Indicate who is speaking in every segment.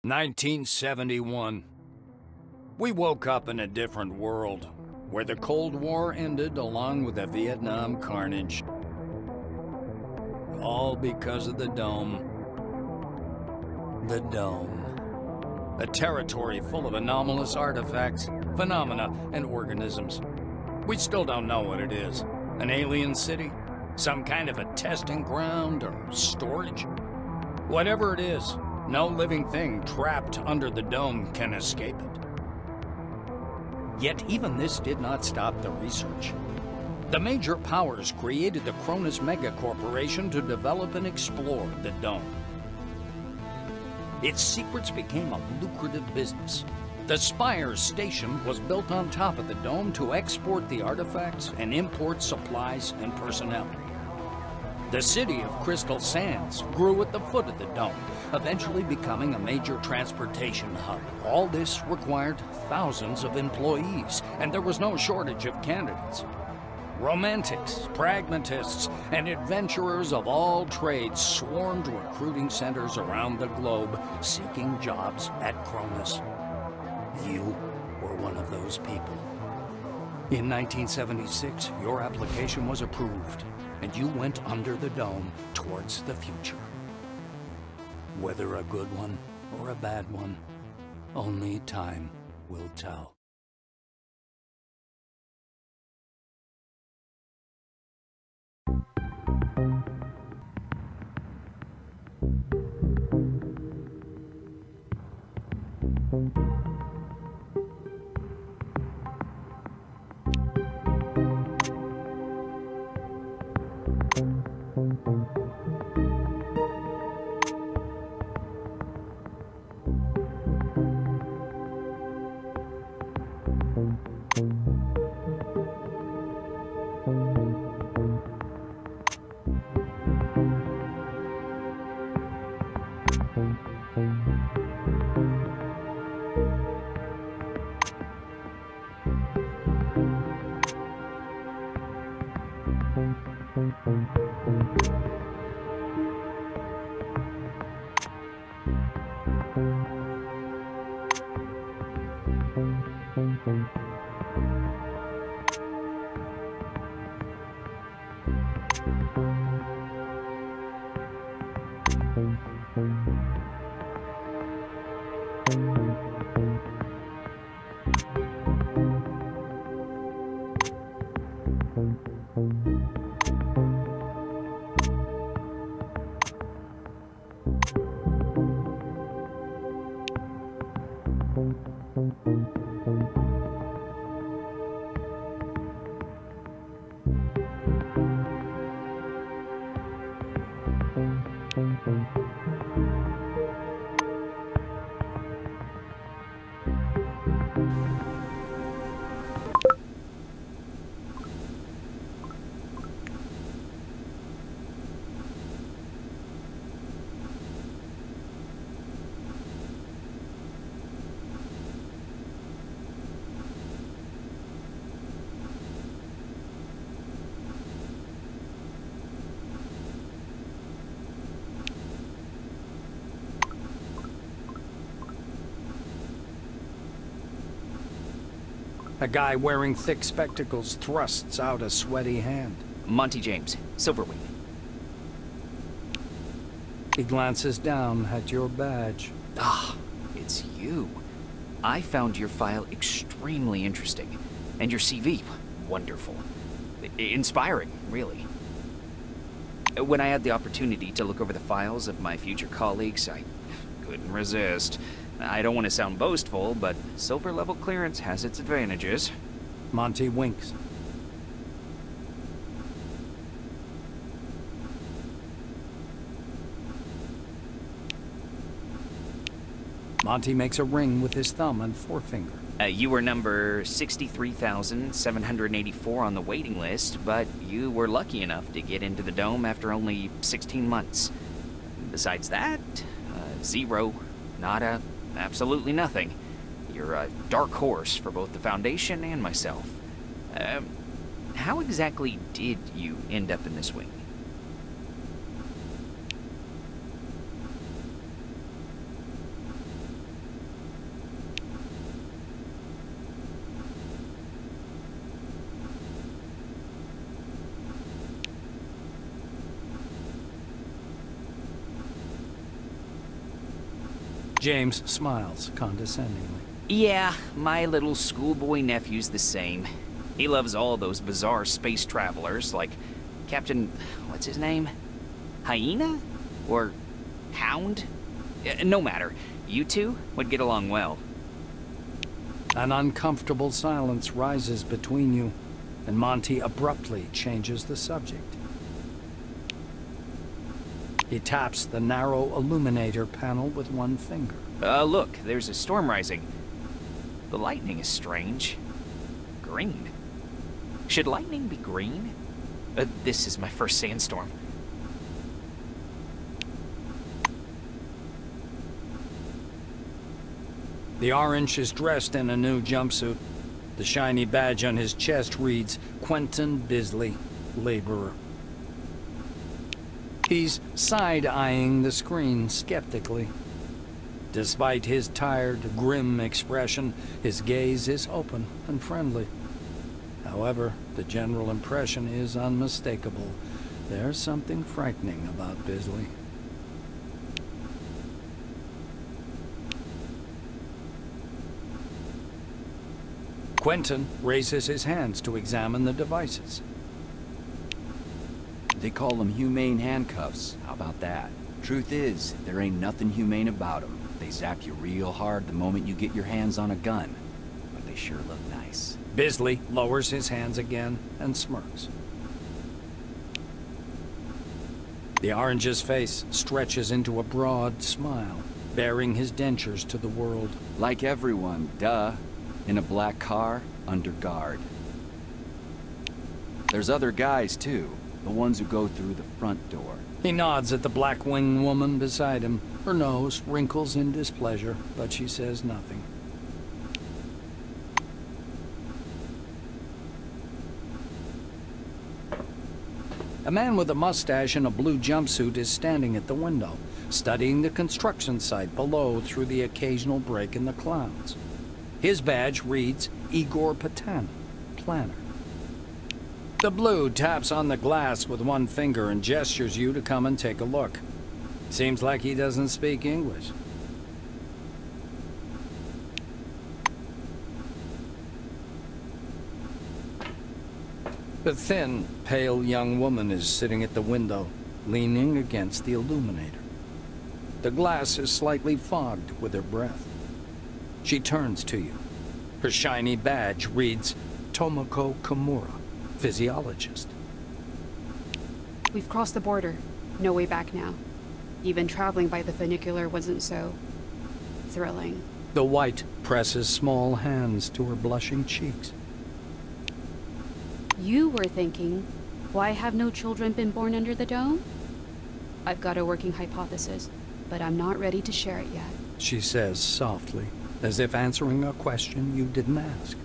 Speaker 1: 1971. We woke up in a different world, where the Cold War ended along with the Vietnam carnage. All because of the Dome. The Dome. A territory full of anomalous artifacts, phenomena, and organisms. We still don't know what it is. An alien city? Some kind of a testing ground or storage? Whatever it is, no living thing trapped under the Dome can escape it. Yet even this did not stop the research. The major powers created the Cronus Megacorporation to develop and explore the Dome. Its secrets became a lucrative business. The Spires station was built on top of the Dome to export the artifacts and import supplies and personnel. The city of Crystal Sands grew at the foot of the Dome, eventually becoming a major transportation hub. All this required thousands of employees, and there was no shortage of candidates. Romantics, pragmatists, and adventurers of all trades swarmed recruiting centers around the globe, seeking jobs at Cronus. You were one of those people. In 1976, your application was approved, and you went under the Dome towards the future. Whether a good one or a bad one, only time will tell. A guy wearing thick spectacles thrusts out a sweaty hand.
Speaker 2: Monty James, Silverwing.
Speaker 1: He glances down at your badge.
Speaker 2: Ah, it's you. I found your file extremely interesting. And your CV, wonderful. Inspiring, really. When I had the opportunity to look over the files of my future colleagues, I couldn't resist. I don't want to sound boastful, but silver level clearance has its advantages.
Speaker 1: Monty winks. Monty makes a ring with his thumb and forefinger.
Speaker 2: You were number 63,784 on the waiting list, but you were lucky enough to get into the Dome after only 16 months. Besides that, zero, nada, absolutely nothing. You're a dark horse for both the Foundation and myself. How exactly did you end up in this wing?
Speaker 1: James smiles condescendingly.
Speaker 2: Yeah, my little schoolboy nephew's the same. He loves all those bizarre space travelers, like Captain... what's his name? Hyena? Or Hound? No matter. You two would get along well.
Speaker 1: An uncomfortable silence rises between you, and Monty abruptly changes the subject. He taps the narrow illuminator panel with one finger.
Speaker 2: Look, there's a storm rising. The lightning is strange. Green. Should lightning be green? This is my first sandstorm.
Speaker 1: The orange is dressed in a new jumpsuit. The shiny badge on his chest reads, Quentin Bisley, Laborer. He's side-eyeing the screen skeptically. Despite his tired, grim expression, his gaze is open and friendly. However, the general impression is unmistakable. There's something frightening about Bisley. Quentin raises his hands to examine the devices.
Speaker 3: They call them humane handcuffs. How about that? Truth is, there ain't nothing humane about them. They zap you real hard the moment you get your hands on a gun. But they sure look nice.
Speaker 1: Bisley lowers his hands again and smirks. The orange's face stretches into a broad smile, baring his dentures to the world.
Speaker 3: Like everyone, duh. In a black car, under guard. There's other guys, too. The ones who go through the front door.
Speaker 1: He nods at the black-winged woman beside him. Her nose wrinkles in displeasure, but she says nothing. A man with a mustache and a blue jumpsuit is standing at the window, studying the construction site below through the occasional break in the clouds. His badge reads, Igor Patan, Planner. The blue taps on the glass with one finger and gestures you to come and take a look. Seems like he doesn't speak English. The thin, pale young woman is sitting at the window, leaning against the illuminator. The glass is slightly fogged with her breath. She turns to you. Her shiny badge reads, Tomoko Kimura, physiologist.
Speaker 4: We've crossed the border. No way back now. Even traveling by the funicular wasn't so thrilling.
Speaker 1: The white presses small hands to her blushing cheeks.
Speaker 4: You were thinking, why have no children been born under the dome? I've got a working hypothesis, but I'm not ready to share it yet.
Speaker 1: She says softly, as if answering a question you didn't ask.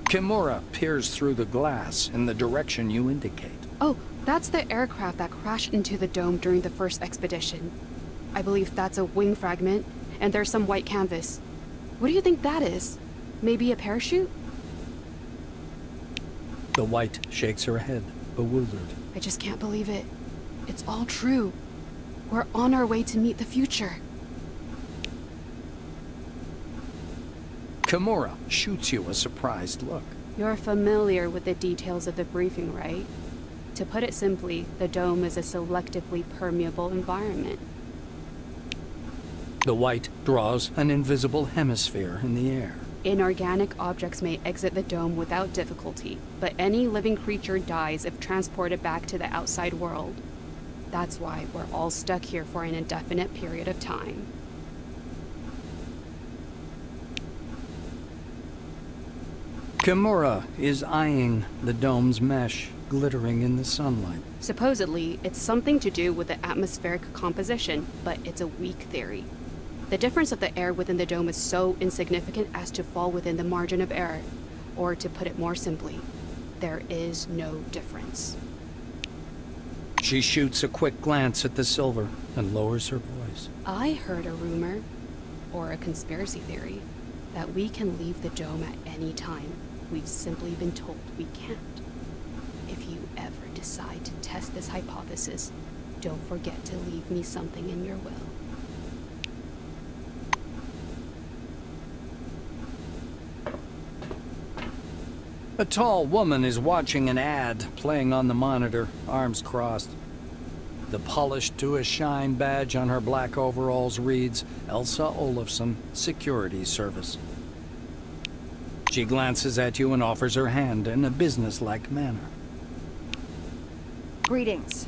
Speaker 1: Kimura peers through the glass in the direction you indicate.
Speaker 4: Oh, that's the aircraft that crashed into the dome during the first expedition. I believe that's a wing fragment, and there's some white canvas. What do you think that is? Maybe a parachute?
Speaker 1: The white shakes her head, bewildered.
Speaker 4: I just can't believe it. It's all true. We're on our way to meet the future.
Speaker 1: Kimura shoots you a surprised look.
Speaker 4: You're familiar with the details of the briefing, right? To put it simply, the dome is a selectively permeable environment.
Speaker 1: The white draws an invisible hemisphere in the air.
Speaker 4: Inorganic objects may exit the dome without difficulty, but any living creature dies if transported back to the outside world. That's why we're all stuck here for an indefinite period of time.
Speaker 1: Kimura is eyeing the dome's mesh, glittering in the sunlight.
Speaker 4: Supposedly, it's something to do with the atmospheric composition, but it's a weak theory. The difference of the air within the dome is so insignificant as to fall within the margin of error. Or to put it more simply, there is no difference.
Speaker 1: She shoots a quick glance at the silver and lowers her voice.
Speaker 4: I heard a rumor, or a conspiracy theory, that we can leave the dome at any time. We've simply been told we can't. If you ever decide decide to test this hypothesis, don't forget to leave me something in your will.
Speaker 1: A tall woman is watching an ad playing on the monitor, arms crossed. The polished to a shine badge on her black overalls reads, Elsa Olafsson, Security Service. She glances at you and offers her hand in a businesslike manner.
Speaker 5: Greetings.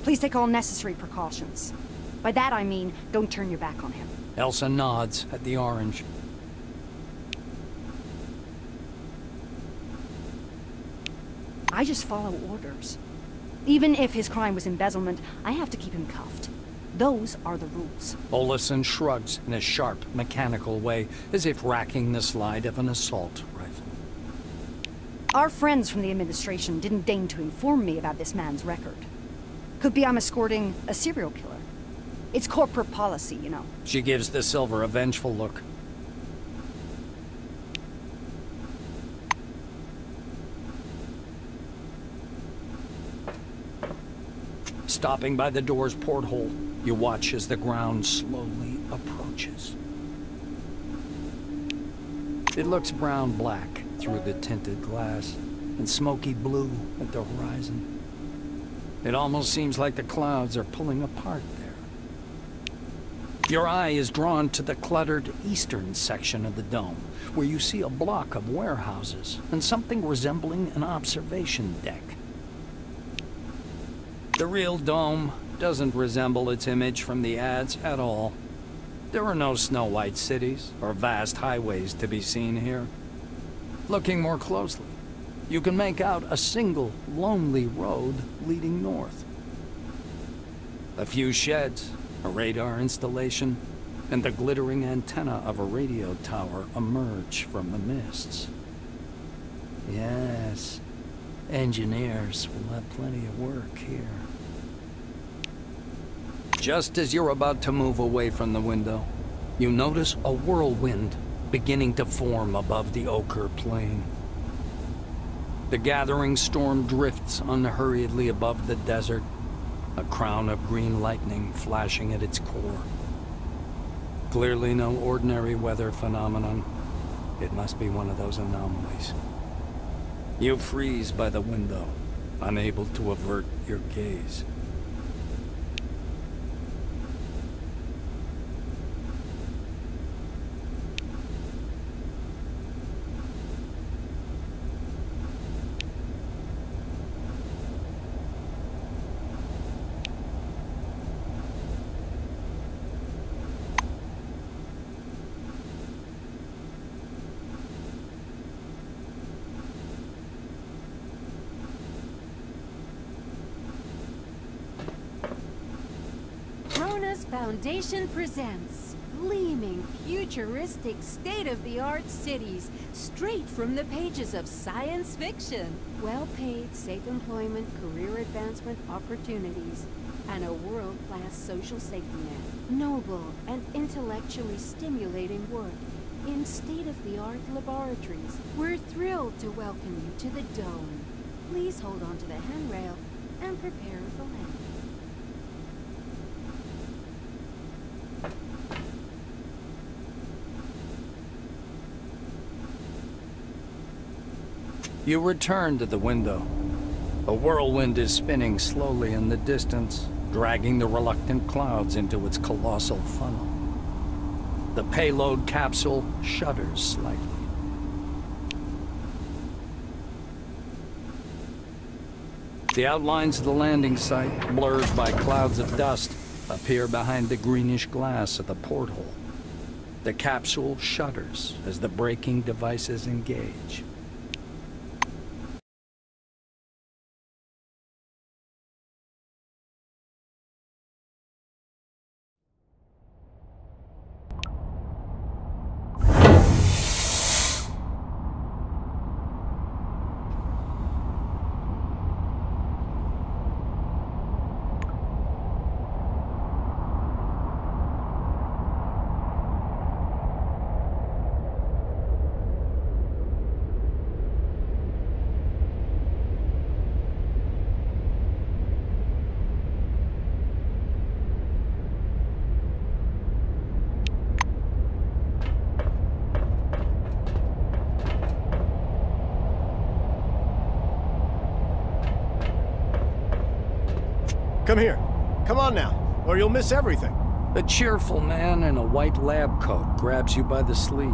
Speaker 5: Please take all necessary precautions. By that I mean, don't turn your back on him.
Speaker 1: Elsa nods at the orange.
Speaker 5: I just follow orders. Even if his crime was embezzlement, I have to keep him cuffed. Those are the rules.
Speaker 1: Olafsson shrugs in a sharp, mechanical way, as if racking the slide of an assault rifle.
Speaker 5: Our friends from the administration didn't deign to inform me about this man's record. Could be I'm escorting a serial killer. It's corporate policy, you know.
Speaker 1: She gives the silver a vengeful look. Stopping by the door's porthole, you watch as the ground slowly approaches. It looks brown-black through the tinted glass, and smoky blue at the horizon. It almost seems like the clouds are pulling apart there. Your eye is drawn to the cluttered eastern section of the dome, where you see a block of warehouses and something resembling an observation deck. The real dome doesn't resemble its image from the ads at all. There are no snow-white cities or vast highways to be seen here. Looking more closely, you can make out a single, lonely road leading north. A few sheds, a radar installation, and the glittering antenna of a radio tower emerge from the mists. Yes, engineers will have plenty of work here. Just as you're about to move away from the window, you notice a whirlwind beginning to form above the ochre plain. The gathering storm drifts unhurriedly above the desert, a crown of green lightning flashing at its core. Clearly no ordinary weather phenomenon. It must be one of those anomalies. You freeze by the window, unable to avert your gaze.
Speaker 6: Foundation presents gleaming, futuristic, state-of-the-art cities straight from the pages of science fiction. Well-paid, safe employment, career advancement opportunities, and a world-class social safety net. Noble and intellectually stimulating work in state-of-the-art laboratories. We're thrilled to welcome you to the Dome. Please hold on to the handrail and prepare for landing.
Speaker 1: You return to the window. A whirlwind is spinning slowly in the distance, dragging the reluctant clouds into its colossal funnel. The payload capsule shudders slightly. The outlines of the landing site, blurred by clouds of dust, appear behind the greenish glass of the porthole. The capsule shudders as the braking devices engage.
Speaker 7: Come here. Come on now, or you'll miss everything.
Speaker 1: A cheerful man in a white lab coat grabs you by the sleeve.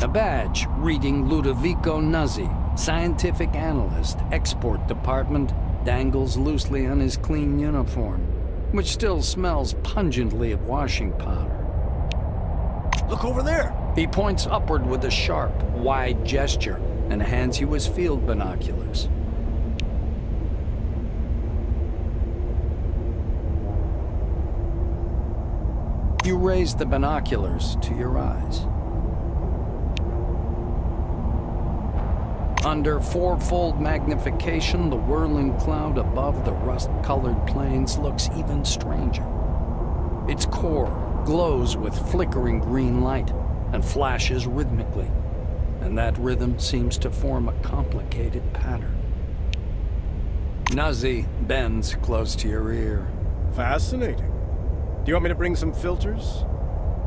Speaker 1: A badge reading Ludovico Nuzzi, scientific analyst, export department, dangles loosely on his clean uniform, which still smells pungently of washing powder.
Speaker 7: Look over there!
Speaker 1: He points upward with a sharp, wide gesture and hands you his field binoculars. You raise the binoculars to your eyes. Under fourfold magnification, the whirling cloud above the rust-colored plains looks even stranger. Its core glows with flickering green light and flashes rhythmically, and that rhythm seems to form a complicated pattern. Nuzzi bends close to your ear.
Speaker 7: Fascinating. Do you want me to bring some filters?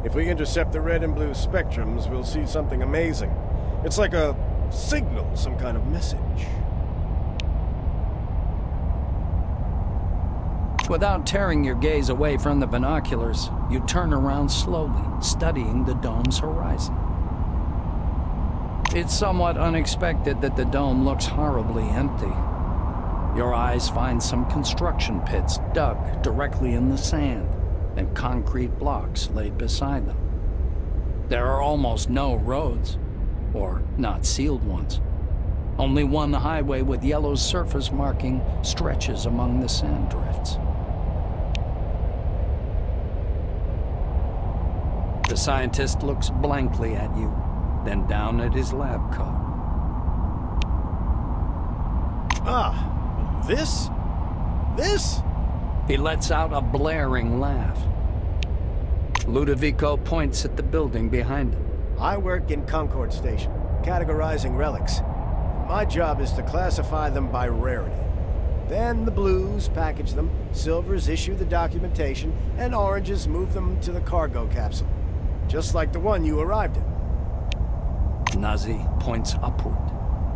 Speaker 7: If we intercept the red and blue spectrums, we'll see something amazing. It's like a signal, some kind of message.
Speaker 1: Without tearing your gaze away from the binoculars, you turn around slowly, studying the dome's horizon. It's somewhat unexpected that the dome looks horribly empty. Your eyes find some construction pits dug directly in the sand, and concrete blocks laid beside them. There are almost no roads, or not sealed ones. Only one highway with yellow surface marking stretches among the sand drifts. The scientist looks blankly at you, then down at his lab coat.
Speaker 7: Ah, this? This?
Speaker 1: He lets out a blaring laugh. Ludovico points at the building behind him.
Speaker 7: I work in CONCORD station, categorizing relics. My job is to classify them by rarity. Then the blues package them, silvers issue the documentation, and oranges move them to the cargo capsule. Just like the one you arrived in.
Speaker 1: Nuzzi points upward.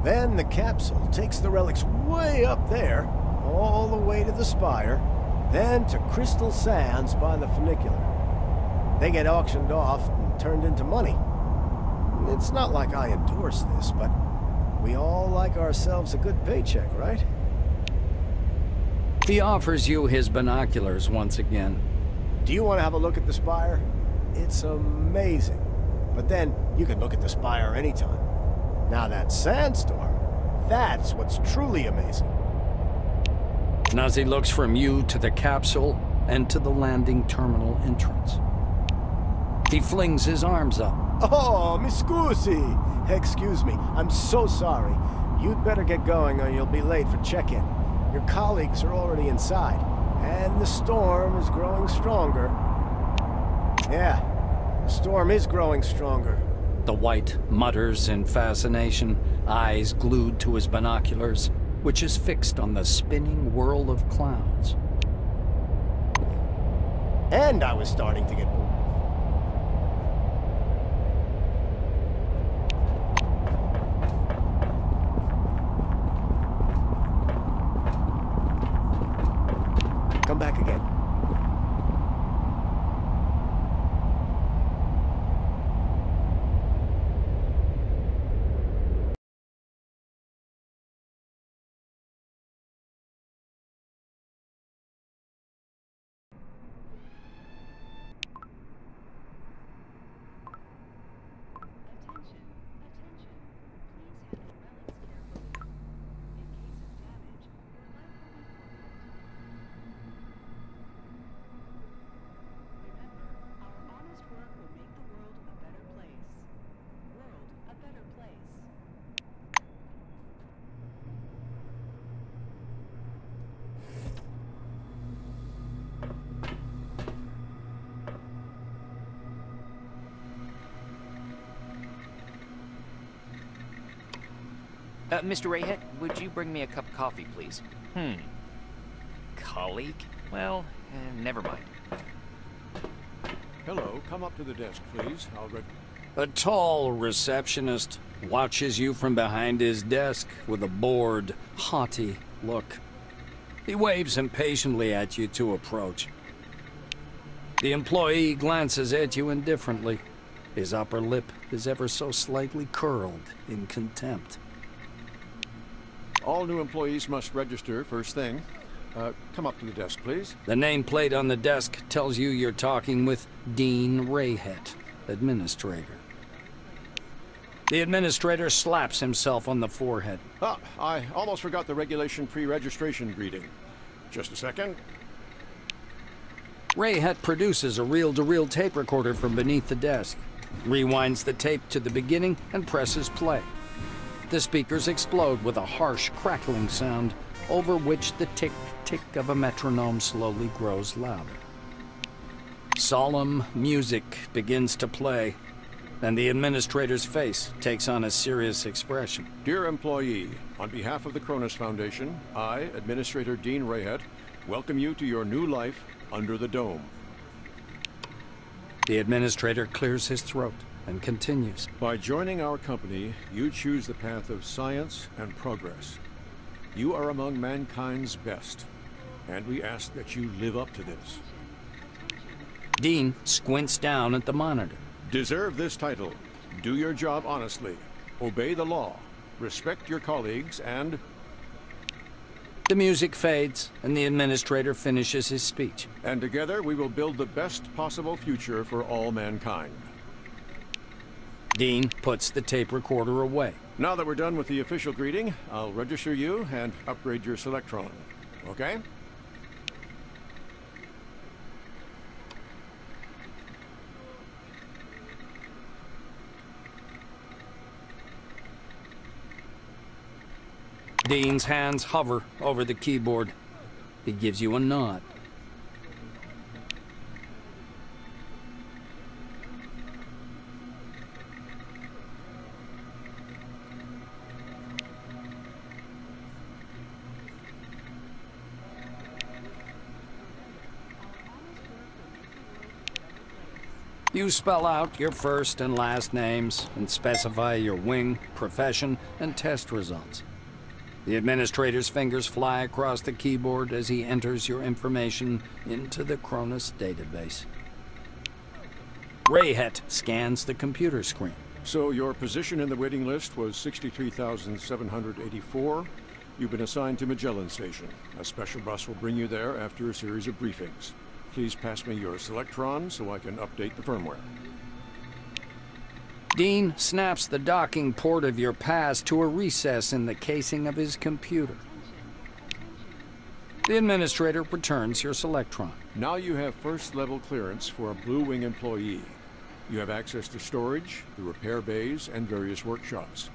Speaker 7: Then the capsule takes the relics way up there, all the way to the spire, then to crystal sands by the funicular. They get auctioned off and turned into money. It's not like I endorse this, but we all like ourselves a good paycheck, right?
Speaker 1: He offers you his binoculars once again.
Speaker 7: Do you want to have a look at the spire? It's amazing. But then, you can look at the spire anytime. Now that sandstorm, that's what's truly amazing.
Speaker 1: Nuzzi looks from you to the capsule and to the landing terminal entrance. He flings his arms up.
Speaker 7: Oh, mi scusi! Excuse me, I'm so sorry. You'd better get going or you'll be late for check-in. Your colleagues are already inside, and the storm is growing stronger. Yeah, the storm is growing stronger.
Speaker 1: The White mutters in fascination, eyes glued to his binoculars, which is fixed on the spinning whirl of clouds.
Speaker 7: And I was starting to get bored. Come back again.
Speaker 2: Mr. Rayhead, would you bring me a cup of coffee, please? Colleague? Well, never mind.
Speaker 8: Hello, come up to the desk, please.
Speaker 1: A tall receptionist watches you from behind his desk with a bored, haughty look. He waves impatiently at you to approach. The employee glances at you indifferently. His upper lip is ever so slightly curled in contempt.
Speaker 8: All new employees must register first thing. Come up to the desk, please.
Speaker 1: The nameplate on the desk tells you you're talking with Dean Rayhet, administrator. The administrator slaps himself on the forehead.
Speaker 8: Ah, I almost forgot the regulation pre-registration greeting. Just a second.
Speaker 1: Rayhet produces a reel-to-reel tape recorder from beneath the desk, rewinds the tape to the beginning, and presses play. The speakers explode with a harsh, crackling sound, over which the tick-tick of a metronome slowly grows louder. Solemn music begins to play, and the administrator's face takes on a serious expression.
Speaker 8: Dear employee, on behalf of the Cronus Foundation, I, Administrator Dean Rayhet, welcome you to your new life under the dome.
Speaker 1: The administrator clears his throat and continues.
Speaker 8: By joining our company, you choose the path of science and progress. You are among mankind's best, and we ask that you live up to this.
Speaker 1: Dean squints down at the monitor.
Speaker 8: Deserve this title. Do your job honestly. Obey the law. Respect your colleagues, and...
Speaker 1: The music fades, and the administrator finishes his speech.
Speaker 8: And together we will build the best possible future for all mankind.
Speaker 1: Dean puts the tape recorder away.
Speaker 8: Now that we're done with the official greeting, I'll register you and upgrade your Selectron. Okay?
Speaker 1: Dean's hands hover over the keyboard. He gives you a nod. You spell out your first and last names and specify your wing, profession, and test results. The administrator's fingers fly across the keyboard as he enters your information into the Cronus database. Rayhet scans the computer screen.
Speaker 8: So your position in the waiting list was 63,784. You've been assigned to Magellan Station. A special bus will bring you there after a series of briefings. Please pass me your Selectron so I can update the firmware.
Speaker 1: Dean snaps the docking port of your pass to a recess in the casing of his computer. The administrator returns your Selectron.
Speaker 8: Now you have first-level clearance for a Blue Wing employee. You have access to storage, the repair bays, and various workshops.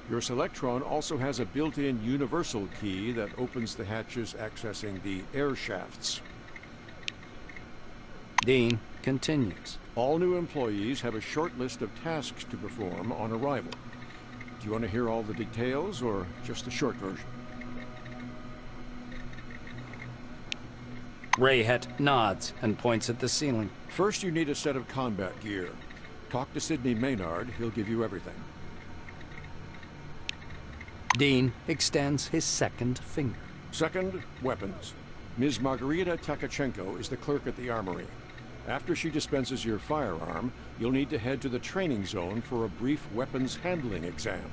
Speaker 8: Your Selectron also has a built-in universal key that opens the hatches accessing the air shafts.
Speaker 1: Dean continues.
Speaker 8: All new employees have a short list of tasks to perform on arrival. Do you want to hear all the details or just the short version?
Speaker 1: Rayhet nods and points at the ceiling.
Speaker 8: First, you need a set of combat gear. Talk to Sidney Maynard, he'll give you everything.
Speaker 1: Dean extends his second finger.
Speaker 8: Second, weapons. Ms. Margarita Takachenko is the clerk at the armory. After she dispenses your firearm, you'll need to head to the training zone for a brief weapons handling exam.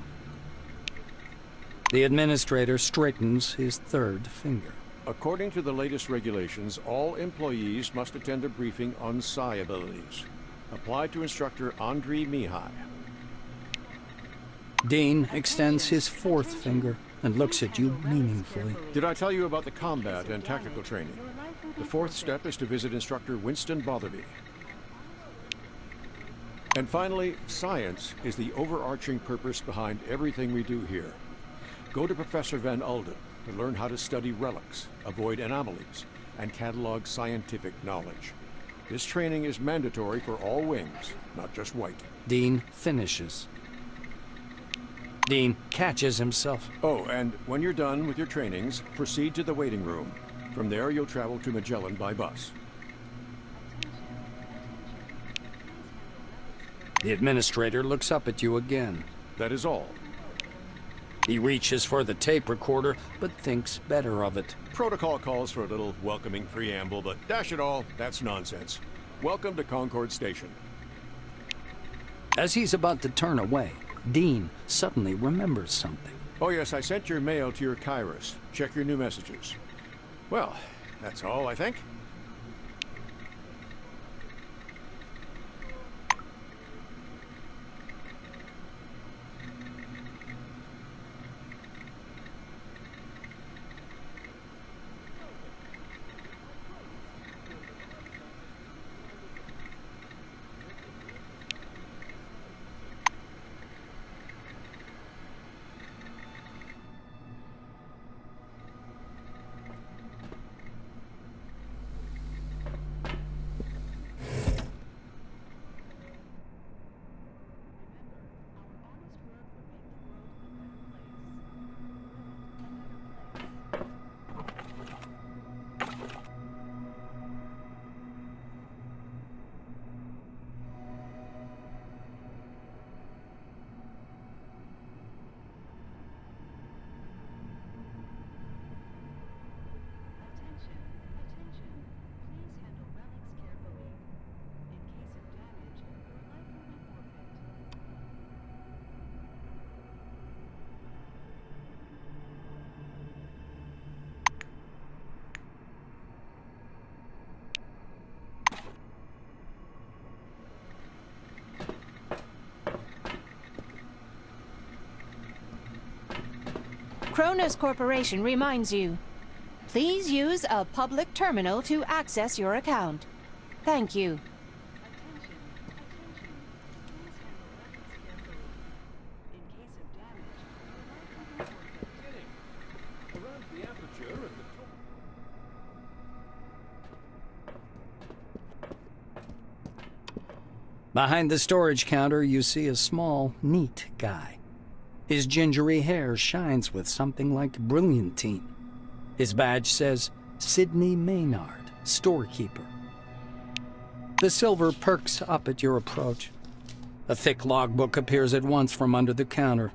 Speaker 1: The administrator straightens his third finger.
Speaker 8: According to the latest regulations, all employees must attend a briefing on psi abilities. Apply to instructor Andriy Mihai.
Speaker 1: Dean extends his fourth finger and looks at you meaningfully.
Speaker 8: Did I tell you about the combat and tactical training? The fourth step is to visit instructor Winston Botherby. And finally, science is the overarching purpose behind everything we do here. Go to Professor Van Alden to learn how to study relics, avoid anomalies, and catalog scientific knowledge. This training is mandatory for all wings, not just White.
Speaker 1: Dean finishes. Dean catches himself.
Speaker 8: Oh, and when you're done with your trainings, proceed to the waiting room. From there, you'll travel to Magellan by bus.
Speaker 1: The administrator looks up at you again.
Speaker 8: That is all.
Speaker 1: He reaches for the tape recorder, but thinks better of it.
Speaker 8: Protocol calls for a little welcoming preamble, but dash it all, that's nonsense. Welcome to Concord Station.
Speaker 1: As he's about to turn away, Dean suddenly remembers something.
Speaker 8: Oh yes, I sent your mail to your Kairos. Check your new messages. Well, that's all, I think.
Speaker 9: Kronos Corporation reminds you, please use a public terminal to access your account. Thank you.
Speaker 1: Behind the storage counter, you see a small, neat guy. His gingery hair shines with something like brilliantine. His badge says, Sidney Maynard, storekeeper. The silver perks up at your approach. A thick logbook appears at once from under the counter.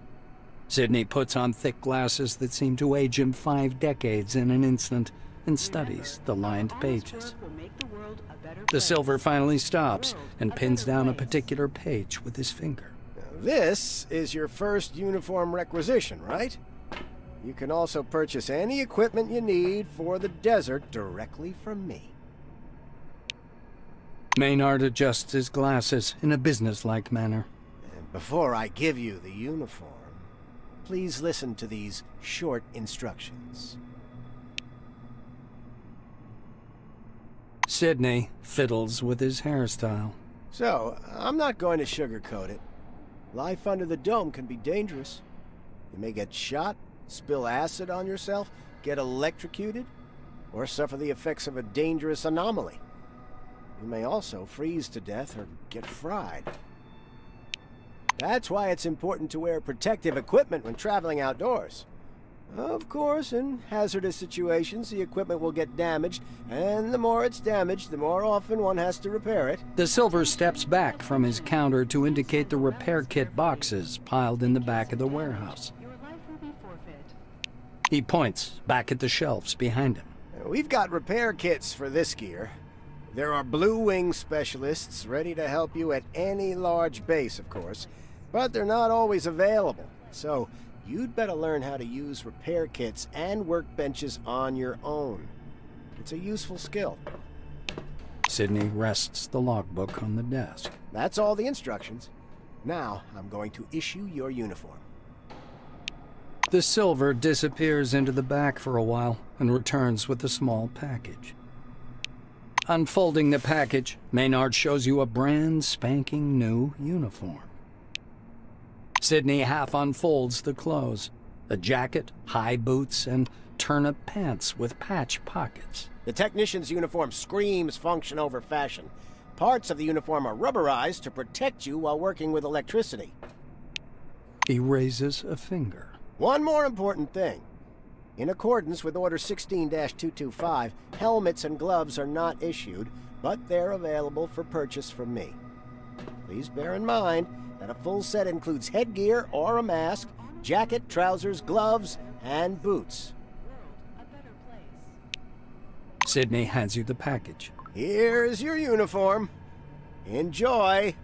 Speaker 1: Sidney puts on thick glasses that seem to age him 5 decades in an instant and studies the lined pages. The silver finally stops and pins down a particular page with his finger.
Speaker 7: This is your first uniform requisition, right? You can also purchase any equipment you need for the desert directly from me.
Speaker 1: Maynard adjusts his glasses in a businesslike manner.
Speaker 7: And before I give you the uniform, please listen to these short instructions.
Speaker 1: Sidney fiddles with his hairstyle.
Speaker 7: So, I'm not going to sugarcoat it. Life under the dome can be dangerous. You may get shot, spill acid on yourself, get electrocuted, or suffer the effects of a dangerous anomaly. You may also freeze to death or get fried. That's why it's important to wear protective equipment when traveling outdoors. Of course, in hazardous situations, the equipment will get damaged, and the more it's damaged, the more often one has to repair it.
Speaker 1: The silver steps back from his counter to indicate the repair kit boxes piled in the back of the warehouse. He points back at the shelves behind him.
Speaker 7: We've got repair kits for this gear. There are Blue Wing specialists ready to help you at any large base, of course, but they're not always available, so you'd better learn how to use repair kits and workbenches on your own. It's a useful skill.
Speaker 1: Sidney rests the logbook on the desk.
Speaker 7: That's all the instructions. Now, I'm going to issue your uniform.
Speaker 1: The silver disappears into the back for a while and returns with a small package. Unfolding the package, Maynard shows you a brand spanking new uniform. Sidney half unfolds the clothes. A jacket, high boots, and turnip pants with patch pockets.
Speaker 7: The technician's uniform screams function over fashion. Parts of the uniform are rubberized to protect you while working with electricity.
Speaker 1: He raises a finger.
Speaker 7: One more important thing. In accordance with Order 16-225, helmets and gloves are not issued, but they're available for purchase from me. Please bear in mind that a full set includes headgear or a mask, jacket, trousers, gloves, and boots.
Speaker 1: Sydney hands you the package.
Speaker 7: Here's your uniform. Enjoy.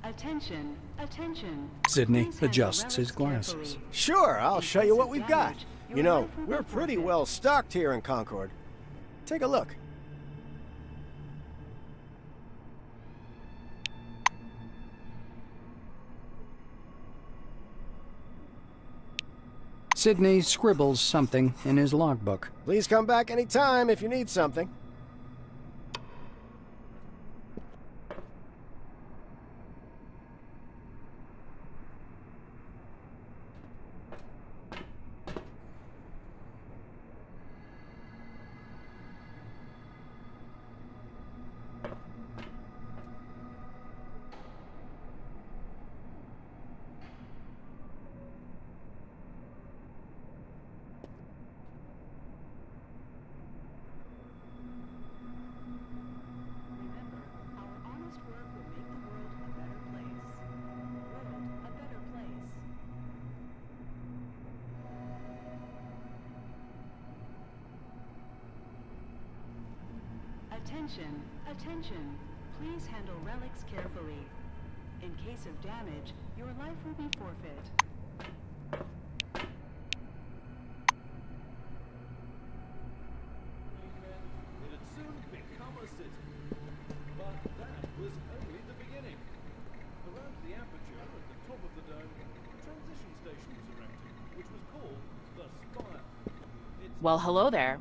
Speaker 10: Attention, attention.
Speaker 1: Sydney
Speaker 10: Please handle
Speaker 1: adjusts his
Speaker 10: relics
Speaker 1: glasses.
Speaker 10: carefully.
Speaker 7: Sure, I'll
Speaker 10: In
Speaker 7: show
Speaker 10: case
Speaker 7: you what
Speaker 10: of
Speaker 7: we've got.
Speaker 10: damage,
Speaker 7: You
Speaker 10: your
Speaker 7: know,
Speaker 10: life will be
Speaker 7: we're pretty
Speaker 10: forfeit.
Speaker 7: well stocked here in Concord. Take a look.
Speaker 1: Sydney scribbles something in his logbook.
Speaker 7: Please come back anytime if you need something.
Speaker 10: Attention, attention. Please handle relics carefully. In case of damage, your life will be forfeit.
Speaker 11: It'd soon become a city. But that was only the beginning. Around the aperture at the top of the dome, a transition station was erected, which was called the Spire.
Speaker 12: Well, hello there.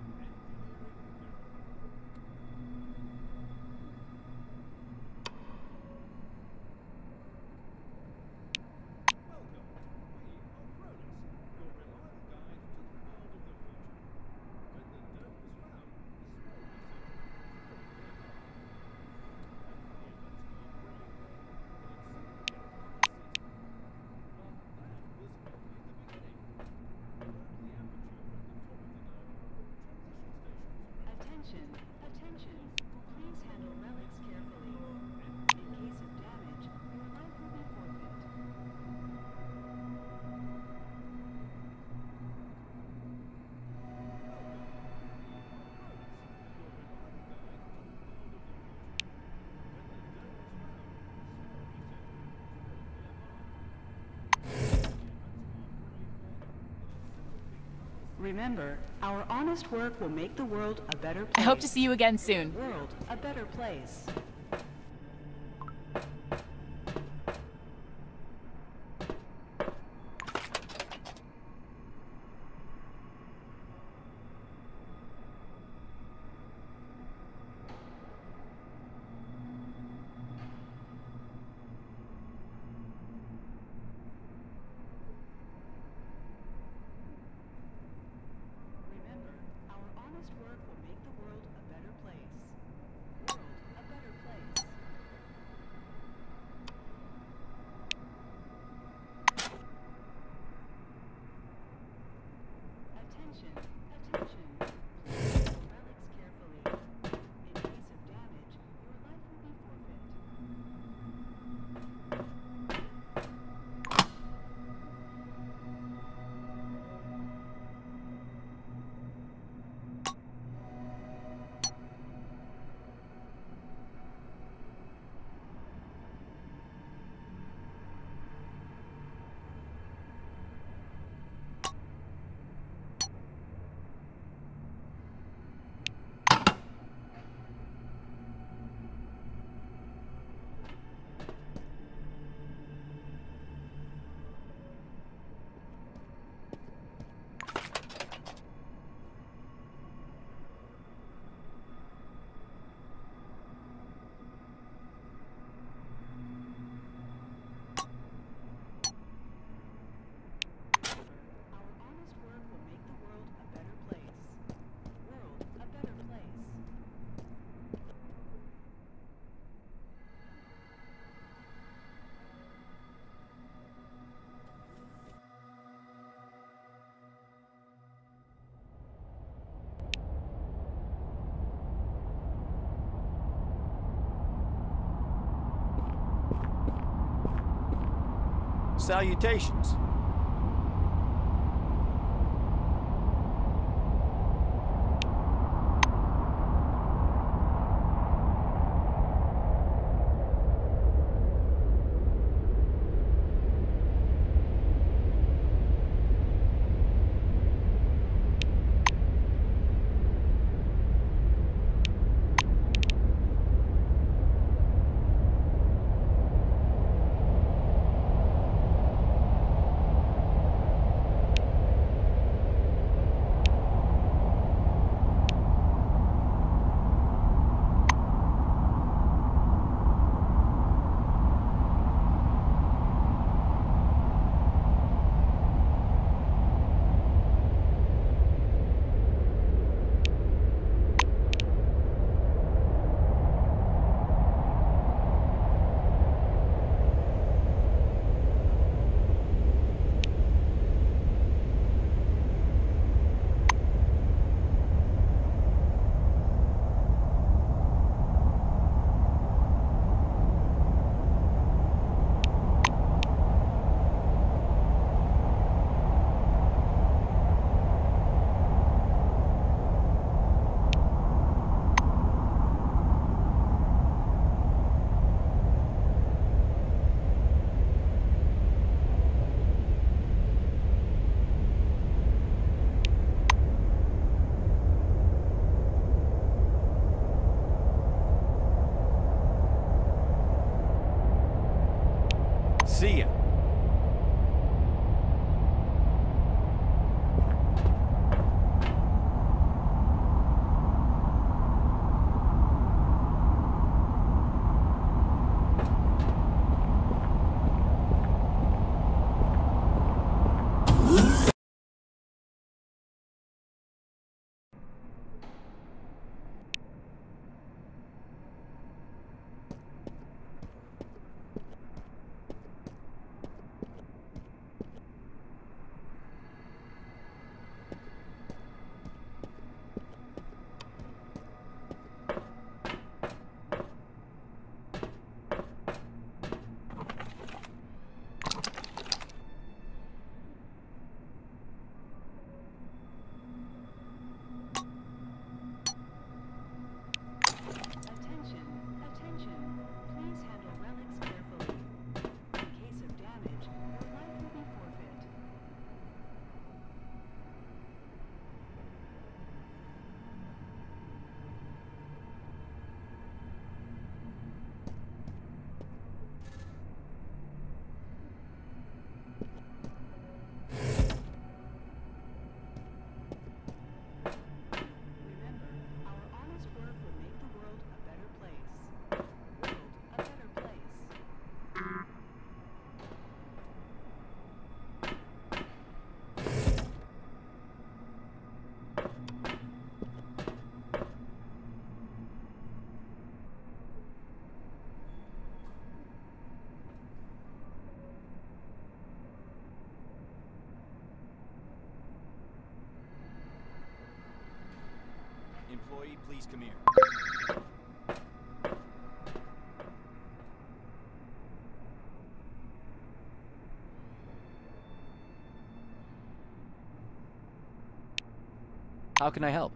Speaker 10: Attention, attention. Please handle relics carefully. In case of damage, your life will be forfeit. Remember, our honest work will make the world a better place.
Speaker 12: I hope to see you again soon.
Speaker 10: World a better place. Remember, our honest work will make the world a better place. World a better place. Attention, attention. Please handle relics carefully. In case of damage, your life will be forfeit.
Speaker 13: Salutations. See ya.
Speaker 10: Attention, attention. Please handle relics carefully. In case of damage, your life will be forfeit. Remember, our honest work will make the world a better place. World a better place.
Speaker 13: Employee, please come here.
Speaker 2: How can I help?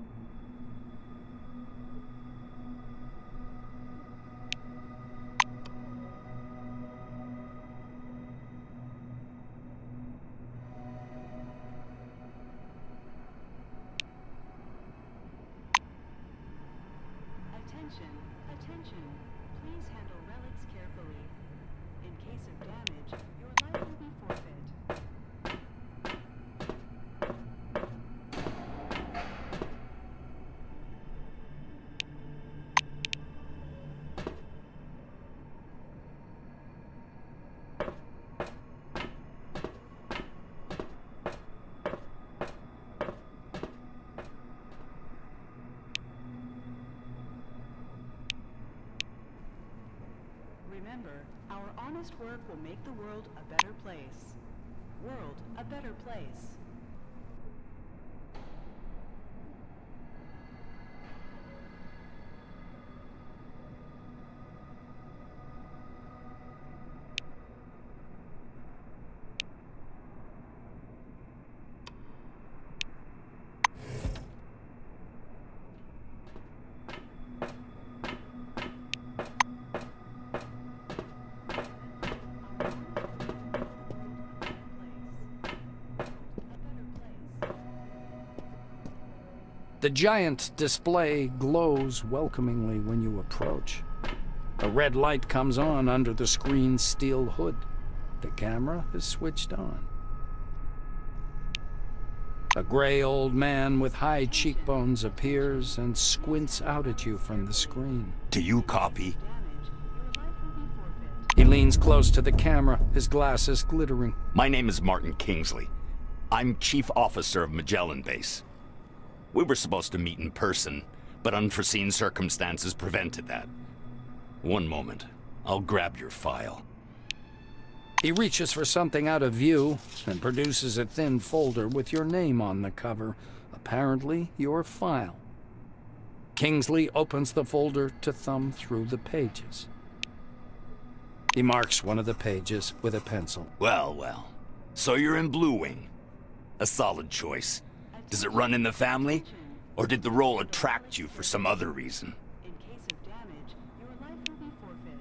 Speaker 10: Attention, attention. Please handle relics carefully. In case of damage, your life will be forfeit. Remember, our honest work will make the world a better place. World a better place.
Speaker 1: The giant display glows welcomingly when you approach. A red light comes on under the screen's steel hood. The camera is switched on. A gray old man with high cheekbones appears and squints out at you from the screen.
Speaker 14: Do you copy?
Speaker 1: He leans close to the camera, his glasses glittering.
Speaker 14: My name is Martin Kingsley. I'm Chief Officer of Magellan Base. We were supposed to meet in person, but unforeseen circumstances prevented that. One moment. I'll grab your file.
Speaker 1: He reaches for something out of view and produces a thin folder with your name on the cover. Apparently, your file. Kingsley opens the folder to thumb through the pages. He marks one of the pages with a pencil.
Speaker 14: Well, well. So you're in Blue Wing. A solid choice. Does it run in the family? Or did the role attract you for some other reason?
Speaker 10: In case of damage, your life will be forfeit.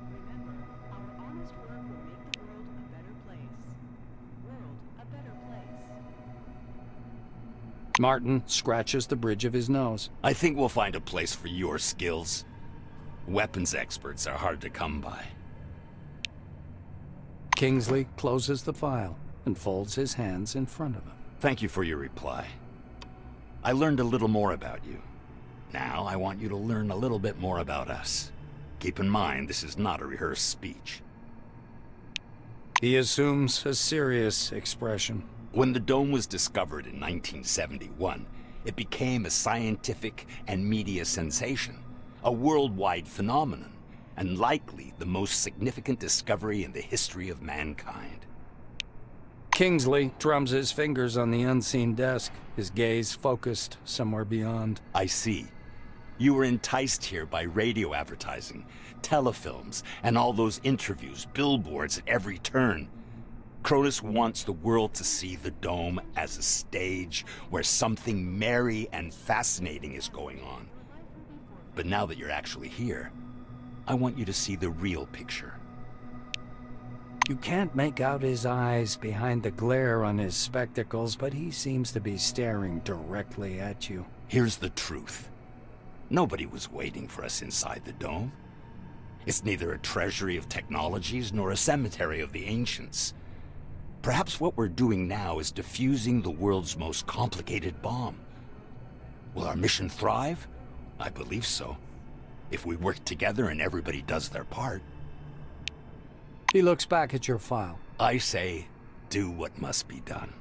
Speaker 10: Remember, our honest work will make the world a better place. World a better place.
Speaker 1: Martin scratches the bridge of his nose.
Speaker 14: I think we'll find a place for your skills. Weapons experts are hard to come by.
Speaker 1: Kingsley closes the file and folds his hands in front of him.
Speaker 14: Thank you for your reply. I learned a little more about you. Now I want you to learn a little bit more about us. Keep in mind, this is not a rehearsed speech.
Speaker 1: He assumes a serious expression.
Speaker 14: When the dome was discovered in 1971, it became a scientific and media sensation, a worldwide phenomenon, and likely the most significant discovery in the history of mankind.
Speaker 1: Kingsley drums his fingers on the unseen desk, his gaze focused somewhere beyond.
Speaker 14: I see. You were enticed here by radio advertising, telefilms, and all those interviews, billboards at every turn. Cronus wants the world to see the dome as a stage where something merry and fascinating is going on. But now that you're actually here, I want you to see the real picture.
Speaker 1: You can't make out his eyes behind the glare on his spectacles, but he seems to be staring directly at you.
Speaker 14: Here's the truth. Nobody was waiting for us inside the dome. It's neither a treasury of technologies nor a cemetery of the ancients. Perhaps what we're doing now is defusing the world's most complicated bomb. Will our mission thrive? I believe so. If we work together and everybody does their part.
Speaker 1: He looks back at your file.
Speaker 14: I say, do what must be done.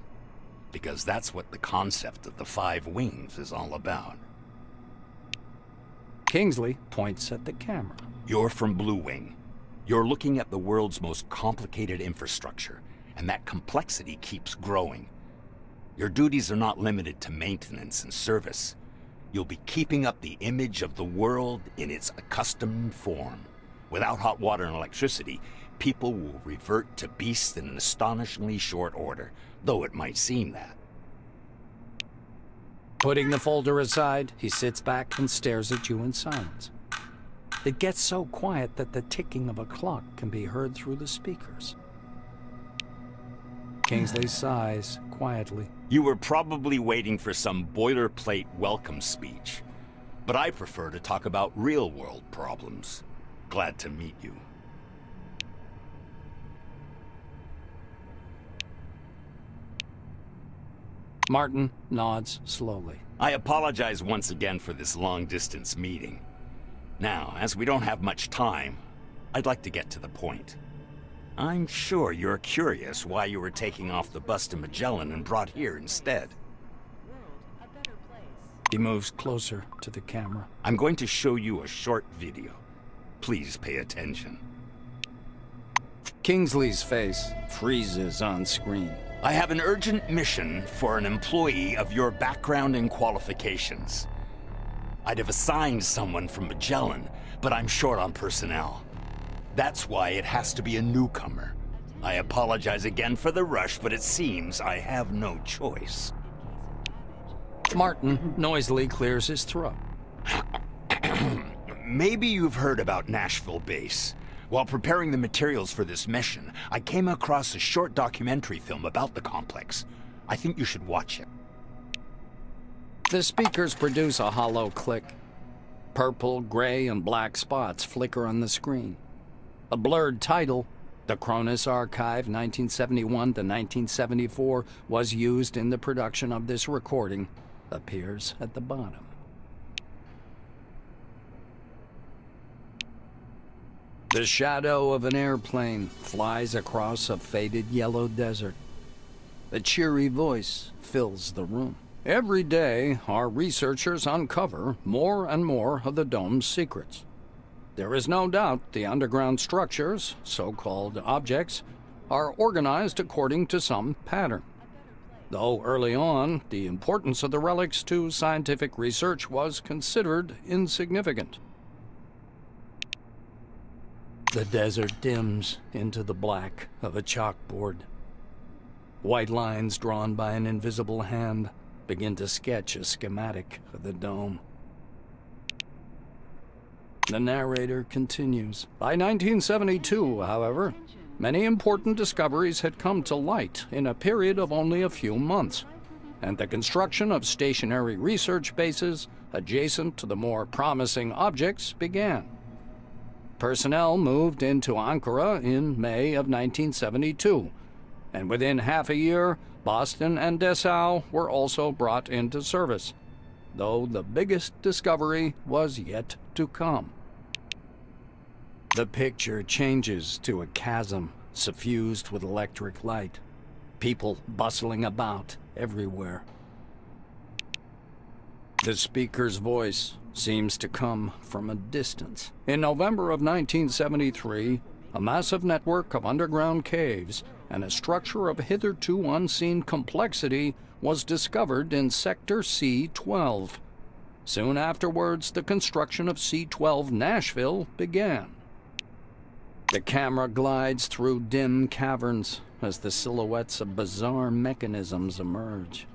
Speaker 14: Because that's what the concept of the 5 wings is all about.
Speaker 1: Kingsley points at the camera.
Speaker 14: You're from Blue Wing. You're looking at the world's most complicated infrastructure, and that complexity keeps growing. Your duties are not limited to maintenance and service. You'll be keeping up the image of the world in its accustomed form. Without hot water and electricity, people will revert to beasts in an astonishingly short order, though it might seem that.
Speaker 1: Putting the folder aside, he sits back and stares at you in silence. It gets so quiet that the ticking of a clock can be heard through the speakers. Kingsley sighs quietly.
Speaker 14: You were probably waiting for some boilerplate welcome speech, but I prefer to talk about real-world problems. Glad to meet you.
Speaker 1: Martin nods slowly.
Speaker 14: I apologize once again for this long-distance meeting. Now, as we don't have much time, I'd like to get to the point. I'm sure you're curious why you were taking off the bus to Magellan and brought here instead.
Speaker 1: He moves closer to the camera.
Speaker 14: I'm going to show you a short video. Please pay attention.
Speaker 1: Kingsley's face freezes on screen.
Speaker 14: I have an urgent mission for an employee of your background and qualifications. I'd have assigned someone from Magellan, but I'm short on personnel. That's why it has to be a newcomer. I apologize again for the rush, but it seems I have no choice.
Speaker 1: Martin noisily clears his throat.
Speaker 14: Maybe you've heard about Nashville Base. While preparing the materials for this mission, I came across a short documentary film about the complex. I think you should watch it.
Speaker 1: The speakers produce a hollow click. Purple, gray, and black spots flicker on the screen. A blurred title, The Cronus Archive 1971 to 1974, was used in the production of this recording, appears at the bottom. The shadow of an airplane flies across a faded yellow desert. A cheery voice fills the room. Every day, our researchers uncover more and more of the dome's secrets. There is no doubt the underground structures, so-called objects, are organized according to some pattern. Though early on, the importance of the relics to scientific research was considered insignificant. The desert dims into the black of a chalkboard. White lines drawn by an invisible hand begin to sketch a schematic of the dome. The narrator continues. By 1972, however, many important discoveries had come to light in a period of only a few months, and the construction of stationary research bases adjacent to the more promising objects began. Personnel moved into Ankara in May of 1972, and within half a year, Boston and Dessau were also brought into service, though the biggest discovery was yet to come. The picture changes to a chasm suffused with electric light, people bustling about everywhere. The speaker's voice seems to come from a distance. In November of 1973, a massive network of underground caves and a structure of hitherto unseen complexity was discovered in Sector C-12. Soon afterwards, the construction of C-12 Nashville began. The camera glides through dim caverns as the silhouettes of bizarre mechanisms emerge.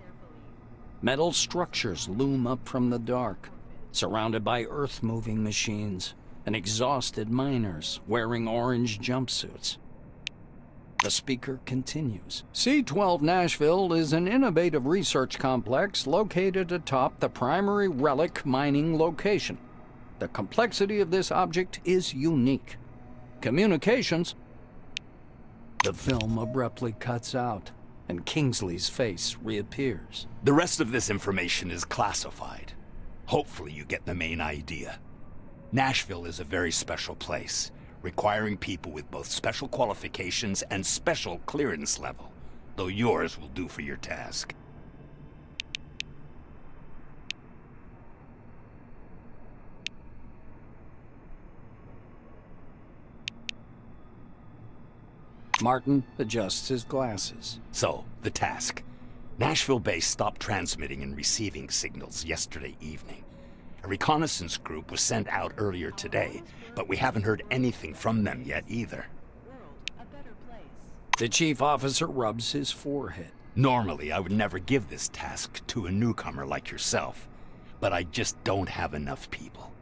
Speaker 1: Metal structures loom up from the dark, surrounded by earth-moving machines and exhausted miners wearing orange jumpsuits. The speaker continues. C-12 Nashville is an innovative research complex located atop the primary relic mining location. The complexity of this object is unique. Communications... The film abruptly cuts out, and Kingsley's face reappears.
Speaker 14: The rest of this information is classified. Hopefully you get the main idea. Nashville is a very special place, requiring people with both special qualifications and special clearance level, though yours will do for your task.
Speaker 1: Martin adjusts his glasses.
Speaker 14: So, the task. Nashville base stopped transmitting and receiving signals yesterday evening. A reconnaissance group was sent out earlier today, but we haven't heard anything from them yet either.
Speaker 1: The chief officer rubs his forehead.
Speaker 14: Normally, I would never give this task to a newcomer like yourself, but I just don't have enough people.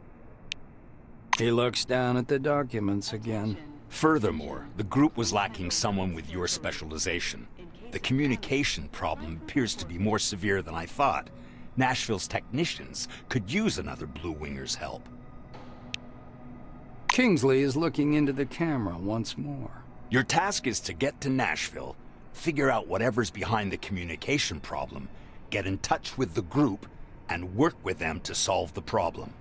Speaker 1: He looks down at the documents again.
Speaker 14: Furthermore, the group was lacking someone with your specialization. The communication problem appears to be more severe than I thought. Nashville's technicians could use another Blue Winger's help.
Speaker 1: Kingsley is looking into the camera once more.
Speaker 14: Your task is to get to Nashville, figure out whatever's behind the communication problem, get in touch with the group, and work with them to solve the problem.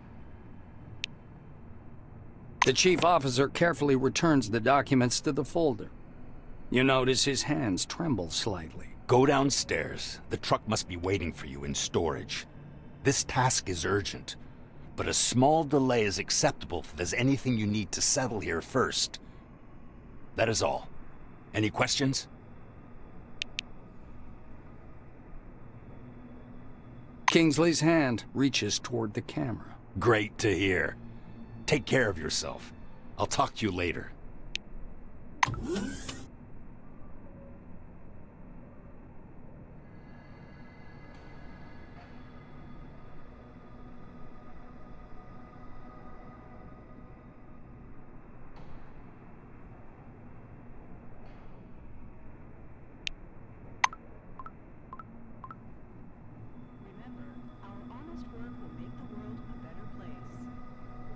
Speaker 1: The chief officer carefully returns the documents to the folder. You notice his hands tremble slightly.
Speaker 14: Go downstairs. The truck must be waiting for you in storage. This task is urgent, but a small delay is acceptable if there's anything you need to settle here first. That is all. Any questions?
Speaker 1: Kingsley's hand reaches toward the camera.
Speaker 14: Great to hear. Take care of yourself. I'll talk to you later.